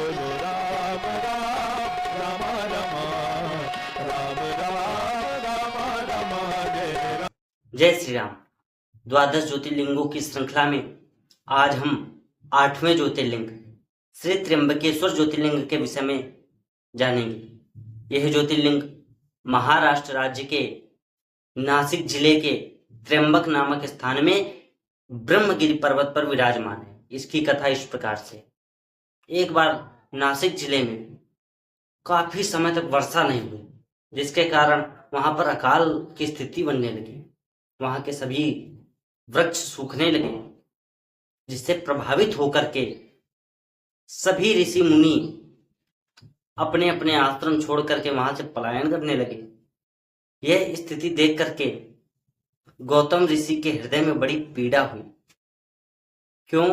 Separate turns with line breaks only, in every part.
बोलो राम राम राम राम राम राम राम राम जय राम।
जय श्री राम। द्वादश ज्योतिर्लिंगों की श्रृंखला में आज हम 8वें ज्योतिर्लिंग श्री त्र्यंबकेश्वर ज्योतिर्लिंग के विषय में जानेंगे। यह ज्योतिर्लिंग महाराष्ट्र राज्य के नासिक जिले के त्र्यंबक नामक स्थान में ब्रह्मगिरि पर्वत पर विराजमान है। इसकी कथा इस प्रकार से, एक बार नासिक जिले में काफी समय तक वर्षा नहीं हुई, जिसके कारण वहां पर अकाल की स्थिति बनने लगी। वहां के सभी वृक्ष सूखने लगे, जिससे प्रभावित होकर के सभी ऋषि मुनि अपने अपने आश्रम छोड़ करके वहां से पलायन करने लगे। यह स्थिति देख करके गौतम ऋषि के हृदय में बड़ी पीड़ा हुई। क्यों?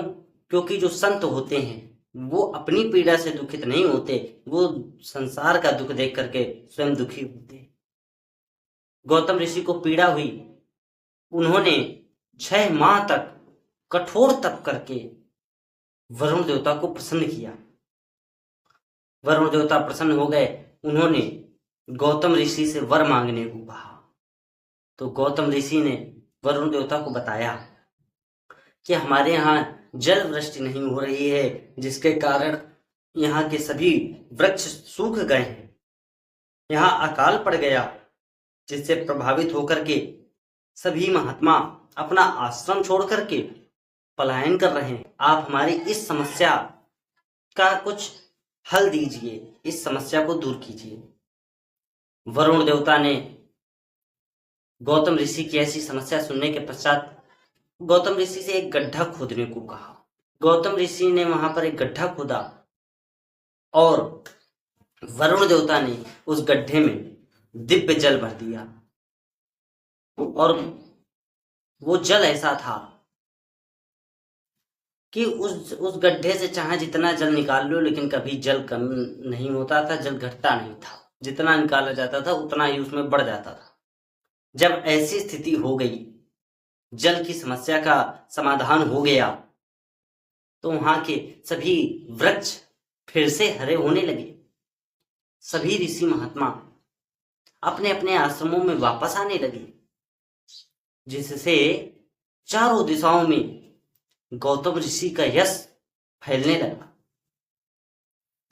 क्योंकि जो संत होते हैं वो अपनी पीड़ा से दुखित नहीं होते, वो संसार का दुख देख करके स्वयं दुखी होते। गौतम ऋषि को पीड़ा हुई। उन्होंने 6 माह तक कठोर तप करके वरुण देवता को प्रसन्न किया। वरुण देवता प्रसन्न हो गए। उन्होंने गौतम ऋषि से वर मांगने को कहा। तो गौतम ऋषि ने वरुण देवता को बताया कि हमारे यहाँ जल वृष्टि नहीं हो रही है, जिसके कारण यहाँ के सभी वृक्ष सूख गए हैं। यहाँ अकाल पड़ गया, जिससे प्रभावित होकर के सभी महात्मा अपना आश्रम छोड़ करके पलायन कर रहे हैं। आप हमारी इस समस्या का कुछ हल दीजिए, इस समस्या को दूर कीजिए। वरुण देवता ने गौतम ऋषि की ऐसी समस्या सुनने के पश्चात गौतम ऋषि से एक गड्ढा खोदने को कहा। गौतम ऋषि ने वहां पर एक गड्ढा खोदा और वरुण देवता ने उस गड्ढे में दिव्य जल भर दिया। और वो जल ऐसा था कि उस गड्ढे से चाहे जितना जल निकाल लो, लेकिन कभी जल कम नहीं होता था, जल घटता नहीं था। जितना निकाला जाता था उतना ही उसमें बढ़ जाता था। जब ऐसी स्थिति हो गई, जल की समस्या का समाधान हो गया, तो वहां के सभी वृक्ष फिर से हरे होने लगे। सभी ऋषि महात्मा अपने अपने आश्रमों में वापस आने लगे, जिससे चारों दिशाओं में गौतम ऋषि का यश फैलने लगा।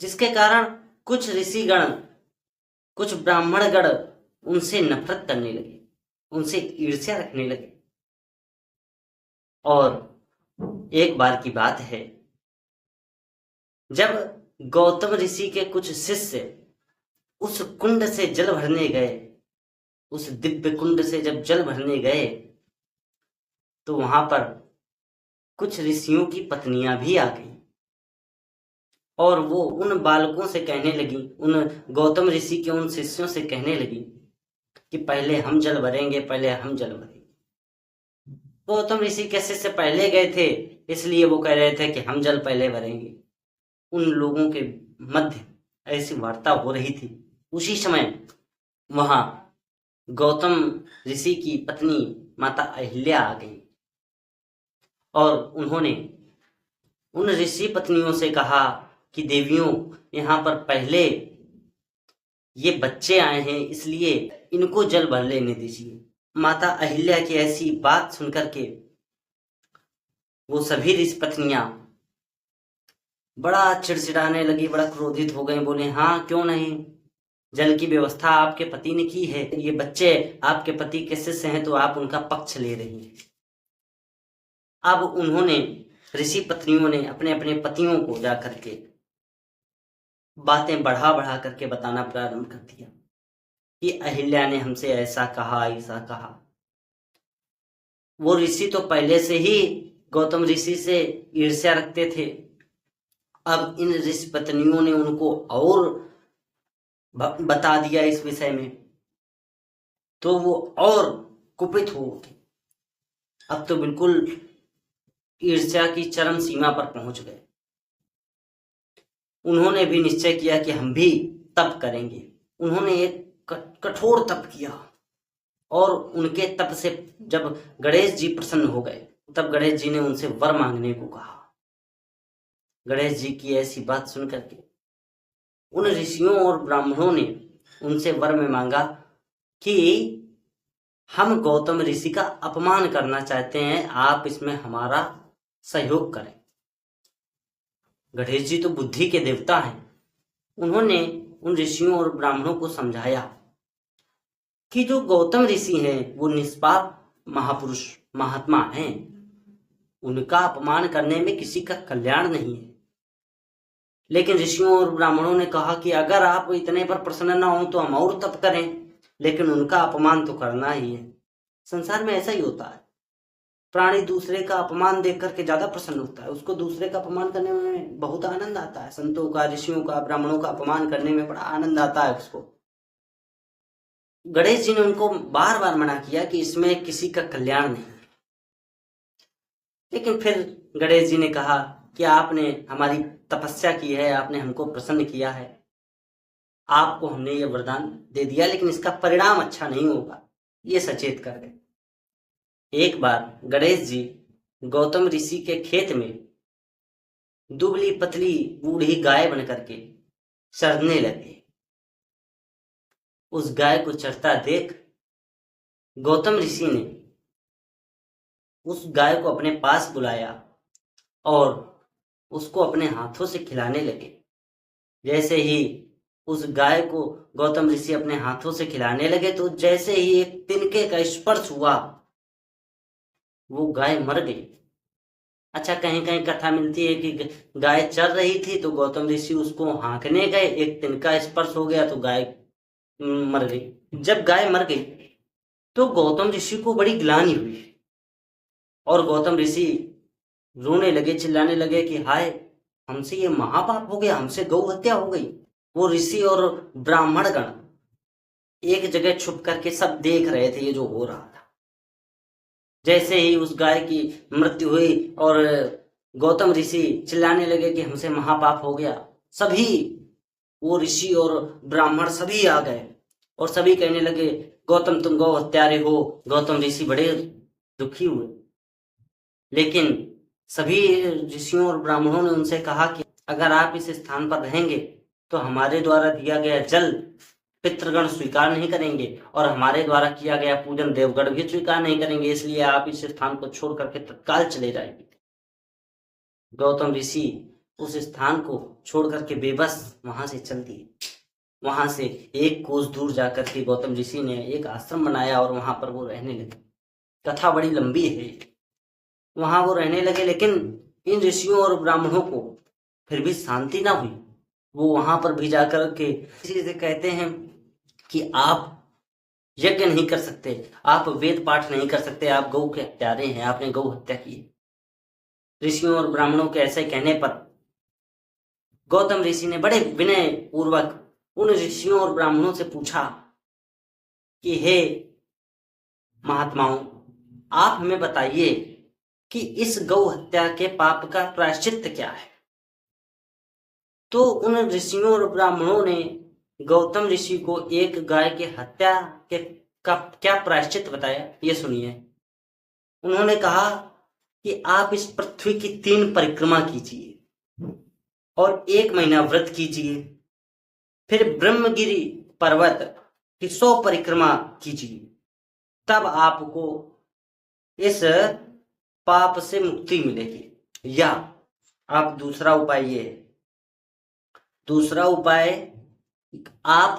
जिसके कारण कुछ ऋषिगण, कुछ ब्राह्मणगण उनसे नफरत करने लगे, उनसे ईर्ष्या रखने लगे। और एक बार की बात है, जब गौतम ऋषि के कुछ शिष्य उस कुंड से जल भरने गए, उस दिव्य कुंड से जब जल भरने गए, तो वहां पर कुछ ऋषियों की पत्नियां भी आ गई और वो उन बालकों से कहने लगी, उन गौतम ऋषि के उन शिष्यों से कहने लगी कि पहले हम जल भरेंगे, पहले हम जल भरेंगे। गौतम ऋषि के शिष्य पहले गए थे, इसलिए वो कह रहे थे कि हम जल पहले भरेंगे। उन लोगों के मध्य ऐसी वार्ता हो रही थी। उसी समय वहां गौतम ऋषि की पत्नी माता अहिल्या आ गई और उन्होंने उन ऋषि पत्नियों से कहा कि देवियों, यहाँ पर पहले ये बच्चे आए हैं, इसलिए इनको जल भर लेने दीजिए। माता अहिल्या की ऐसी बात सुनकर के वो सभी ऋषि पत्नियां बड़ा चिड़चिड़ाने लगी, बड़ा क्रोधित हो गई। बोले, हाँ क्यों नहीं, जल की व्यवस्था आपके पति ने की है, ये बच्चे आपके पति के शिष्य हैं, तो आप उनका पक्ष ले रही हैं। अब उन्होंने, ऋषि पत्नियों ने अपने अपने पतियों को जाकर के बातें बढ़ा बढ़ा करके बताना प्रारंभ कर दिया कि अहिल्या ने हमसे ऐसा कहा, ऐसा कहा। वो ऋषि तो पहले से ही गौतम ऋषि से ईर्ष्या रखते थे। अब इन ऋषि पत्नियों ने उनको और बता दिया इस विषय में, तो वो और कुपित हो गए। अब तो बिल्कुल ईर्ष्या की चरम सीमा पर पहुंच गए। उन्होंने भी निश्चय किया कि हम भी तप करेंगे। उन्होंने एक कठोर तप किया और उनके तप से जब गणेश जी प्रसन्न हो गए, तब गणेश जी ने उनसे वर मांगने को कहा। गणेश जी की ऐसी बात सुन करके उन ऋषियों और ब्राह्मणों ने उनसे वर में मांगा कि हम गौतम ऋषि का अपमान करना चाहते हैं, आप इसमें हमारा सहयोग करें। गणेश जी तो बुद्धि के देवता हैं। उन्होंने उन ऋषियों और ब्राह्मणों को समझाया कि जो गौतम ऋषि हैं वो निष्पाप महापुरुष महात्मा हैं, उनका अपमान करने में किसी का कल्याण नहीं है। लेकिन ऋषियों और ब्राह्मणों ने कहा कि अगर आप इतने पर प्रसन्न ना हो तो हम और तप करें, लेकिन उनका अपमान तो करना ही है। संसार में ऐसा ही होता है, प्राणी दूसरे का अपमान देख करके ज्यादा प्रसन्न होता है, उसको दूसरे का अपमान करने में बहुत आनंद आता है। संतों का, ऋषियों का, ब्राह्मणों का अपमान करने में बड़ा आनंद आता है उसको। गणेश जी ने उनको बार बार मना किया कि इसमें किसी का कल्याण नहीं। लेकिन फिर गणेश जी ने कहा कि आपने हमारी तपस्या की है, आपने हमको प्रसन्न किया है, आपको हमने ये वरदान दे दिया, लेकिन इसका परिणाम अच्छा नहीं होगा, ये सचेत कर गए। एक बार गणेश जी गौतम ऋषि के खेत में दुबली पतली बूढ़ी गाय बन करके चरने लगे। उस गाय को चरता देख गौतम ऋषि ने उस गाय को अपने पास बुलाया और उसको अपने हाथों से खिलाने लगे। जैसे ही उस गाय को गौतम ऋषि अपने हाथों से खिलाने लगे तो जैसे ही एक तिनके का स्पर्श हुआ वो गाय मर गई। अच्छा, कहीं कहीं कथा मिलती है कि गाय चर रही थी तो गौतम ऋषि उसको हाँकने गए, एक तिनका स्पर्श हो गया तो गाय मर गई। जब गाय मर गई तो गौतम ऋषि को बड़ी ग्लानि हुई और गौतम ऋषि रोने लगे, चिल्लाने लगे कि हाय, हमसे ये महापाप हो गया, हमसे गौ हत्या हो गई। वो ऋषि और ब्राह्मण गण एक जगह छुप करके सब देख रहे थे ये जो हो रहा था। जैसे ही उस गाय की मृत्यु हुई और गौतम ऋषि चिल्लाने लगे कि हमसे महापाप हो गया, सभी वो ऋषि और ब्राह्मण सभी आ गए और सभी कहने लगे गौतम तुम गौ हत्यारे हो। गौतम ऋषि बड़े दुखी हुए, लेकिन सभी ऋषियों और ब्राह्मणों ने उनसे कहा कि अगर आप इस स्थान पर रहेंगे तो हमारे द्वारा दिया गया जल पितृगण स्वीकार नहीं करेंगे और हमारे द्वारा किया गया पूजन देवगण भी स्वीकार नहीं करेंगे, इसलिए आप इस स्थान को छोड़ करके तत्काल चले जाएंगे। गौतम ऋषि उस स्थान को छोड़ करके बेबस वहां से चल दिए। वहां से एक कोस दूर जाकर के गौतम ऋषि ने एक आश्रम बनाया और वहां पर वो रहने लगे। कथा बड़ी लंबी है। वहां वो रहने लगे, लेकिन इन ऋषियों और ब्राह्मणों को फिर भी शांति ना हुई। वो वहां पर भी जाकर के किसी से कहते हैं कि आप यज्ञ नहीं कर सकते, आप वेद पाठ नहीं कर सकते, आप गौ के हत्यारे हैं, आपने गौ हत्या की। ऋषियों और ब्राह्मणों के ऐसे कहने पर गौतम ऋषि ने बड़े विनय पूर्वक उन ऋषियों और ब्राह्मणों से पूछा कि हे महात्माओं, आप हमें बताइए कि इस गौ हत्या के पाप का प्रायश्चित क्या है। तो उन ऋषियों और ब्राह्मणों ने गौतम ऋषि को एक गाय के हत्या के का क्या प्रायश्चित बताया, ये सुनिए। उन्होंने कहा कि आप इस पृथ्वी की 3 परिक्रमा कीजिए और 1 महीना व्रत कीजिए, फिर ब्रह्मगिरि पर्वत की 100 परिक्रमा कीजिए, तब आपको इस पाप से मुक्ति मिलेगी। या आप दूसरा उपाय आप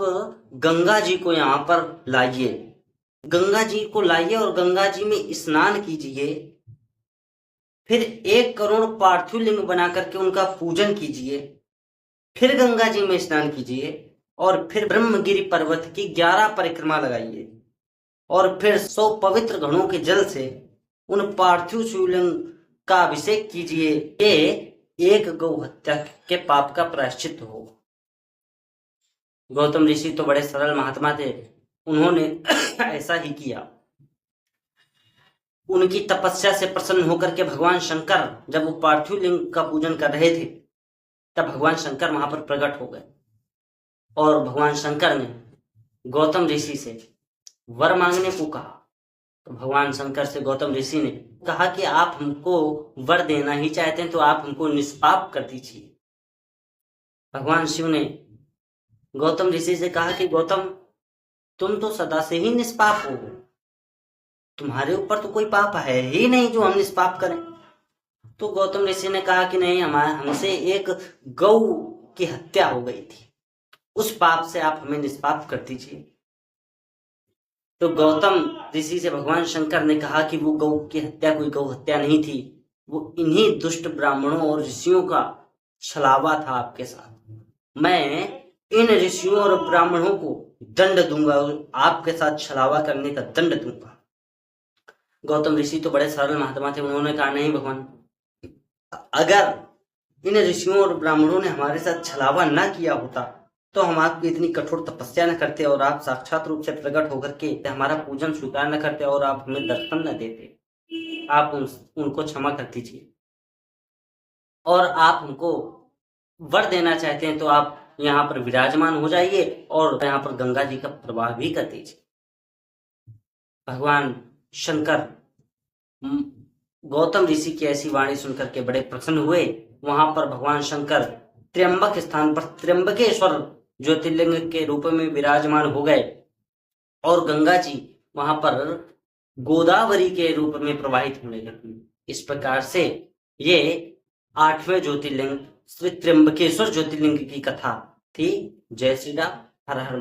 गंगा जी को यहाँ पर लाइए, गंगा जी को लाइए और गंगा जी में स्नान कीजिए, फिर 1 करोड़ पार्थिव लिंग बना करके उनका पूजन कीजिए, फिर गंगा जी में स्नान कीजिए और फिर ब्रह्मगिरि पर्वत की 11 परिक्रमा लगाइए और फिर 100 पवित्र घड़ों के जल से उन पार्थिव शिवलिंग का अभिषेक कीजिए। ये 1 गौ हत्या के पाप का प्रायश्चित हो। गौतम ऋषि तो बड़े सरल महात्मा थे, उन्होंने ऐसा ही किया। उनकी तपस्या से प्रसन्न होकर के भगवान शंकर जब वो पार्थिव लिंग का पूजन कर रहे थे तब भगवान शंकर वहां पर प्रकट हो गए और भगवान शंकर ने गौतम ऋषि से वर मांगने को कहा। तो भगवान शंकर से गौतम ऋषि ने कहा कि आप हमको वर देना ही चाहते हैं तो आप हमको निष्पाप कर दीजिए। भगवान शिव ने गौतम ऋषि से कहा कि गौतम, तुम तो सदा से ही निष्पाप हो, तुम्हारे ऊपर तो कोई पाप है ही नहीं जो हम निष्पाप करें। तो गौतम ऋषि ने कहा कि नहीं, हमसे एक गौ की हत्या हो गई थी, उस पाप से आप हमें निष्पाप कर दीजिए। तो गौतम ऋषि से भगवान शंकर ने कहा कि वो गौ की हत्या कोई गौ हत्या नहीं थी, वो इन्हीं दुष्ट ब्राह्मणों और ऋषियों का छलावा था आपके साथ। मैं इन ऋषियों और ब्राह्मणों को दंड दूंगा, आपके साथ छलावा करने का दंड दूंगा। गौतम ऋषि तो बड़े सरल महात्मा थे, उन्होंने कहा नहीं भगवान, अगर इन ऋषियों और ब्राह्मणों ने हमारे साथ छलावा न किया होता तो हम आपकी इतनी कठोर तपस्या न करते और आप साक्षात रूप से प्रकट होकर के हमारा पूजन स्वीकार न करते और आप हमें दर्शन न देते। आप उनको क्षमा कर दीजिए, और आप हमको वर देना चाहते हैं तो आप यहाँ पर विराजमान हो जाइए और यहाँ पर गंगा जी का प्रवाह भी कर दीजिए। भगवान शंकर गौतम ऋषि की ऐसी वाणी सुनकर के बड़े प्रसन्न हुए। वहां पर भगवान शंकर त्र्यंबक स्थान पर त्र्यंबकेश्वर ज्योतिर्लिंग के रूप में विराजमान हो गए और गंगा जी वहां पर गोदावरी के रूप में प्रवाहित होने लगी। इस प्रकार से ये 8वें ज्योतिर्लिंग श्री त्र्यंबकेश्वर ज्योतिर्लिंग की कथा थी। जय श्री राम, हर हर